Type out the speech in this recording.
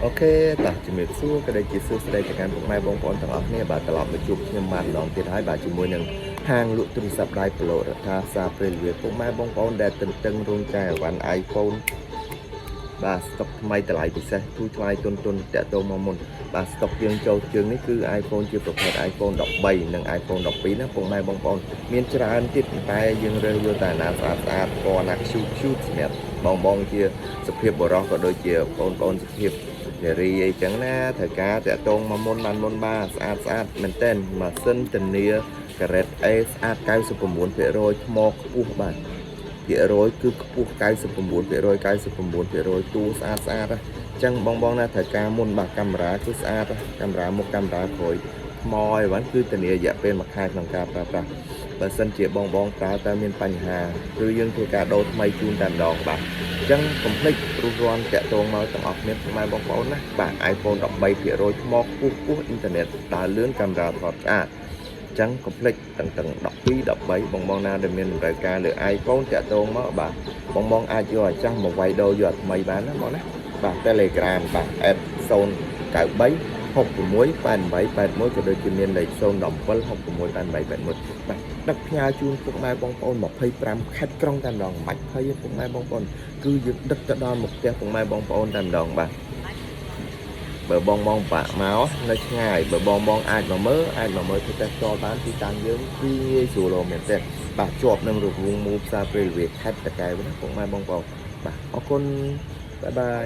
អូខេតោះជំរាបសួរក៏ដូចជាសួស្តីទៅកាន់ពុកម៉ែបងប្អូនទាំងអស់គ្នាបាទត្រឡប់មកជួបខ្ញុំបានម្ដងទៀតហើយបាទជាមួយនឹងហាងលក់ទូរស័ព្ទដៃប្លូរដ្ឋាសាពេលវេពុកម៉ែបងប្អូនដែលទន្ទឹងរង់ចាំអីវ៉ាន់ iPhone បាទស្តុកថ្មីតម្លៃពិសេសទូថ្លៃទុនតាក់ទងមកមុនបាទស្តុកយើងចូលជើងនេះគឺ iPhone ជាប្រភេទ iPhone 13 និង iPhone 12ណាពុកម៉ែបងប្អូនមានច្រើនទៀតតែយើងរើសយកតែណាស្អាតពណ៌ណា cute សម្រាប់បងជាសុភាពបរោះក៏ដូចជាបងសុភាពនារីអីចឹងណាត្រូវការតាក់ទងមកមុនបានស្អាតមែនទែនម៉ាស៊ីនធានាការ៉េត A ស្អាត 99% ថ្មខ្ពស់បាទភាគរយគឺខ្ពស់ 99% ទូស្អាតអញ្ចឹងបងណាត្រូវការមុនបាទកាមេរ៉ាគឺស្អាតកាមេរ៉ាមុខកាមេរ៉ាក្រោយថ្មអីវ៉ាន់គឺធានារយៈពេល1ខែក្នុងការប្រើប្រាស់បើសិនជាបងប្រើតែមានបញ្ហាឬយើងធ្វើការដូរថ្មីជូនតែម្ដងបាទអញ្ចឹងកុំភ្លេចរួសរាន់តាក់ទងមកទាំងអស់គ្នាម៉ែបងប្អូនណាបាទ iPhone 13% ថ្មខ្ពស់អ៊ីនធឺណិតដើរលឿនកាមេរ៉ាថតស្អាតចឹងកុំភ្លេចទាំង12 13បងណាដែលមានតម្រូវការលើ iPhone តាក់ទងមកបាទបងអាចយកអាចាស់មកវាយដូរយកអាថ្មីបានណាបងណាបាទ Telegram បាទ @093 668881ក៏ដូចជាមានលេខ017 668881បាទដឹកផ្ញើជូនពុកម៉ែបងប្អូន25ខេត្តក្រុងតែម្ដងមិនបាច់ភ័យទេពុកម៉ែបងប្អូនគឺយើងដឹកទៅដល់មុខផ្ទះពុកម៉ែបងប្អូនតែម្ដងបាទបើបងបាក់មកនៅឆ្ងាយបើបងអាចមកមើលទៅតែផ្ទាល់បានទីតាំងយើងគឺងាយស្រួលមែនទេបាទជាប់នឹងរង្វង់មូលផ្សារពេលវេលាខេត្តតាកែវណាពុកម៉ែបងប្អូនបាទអរគុណបាយបាយ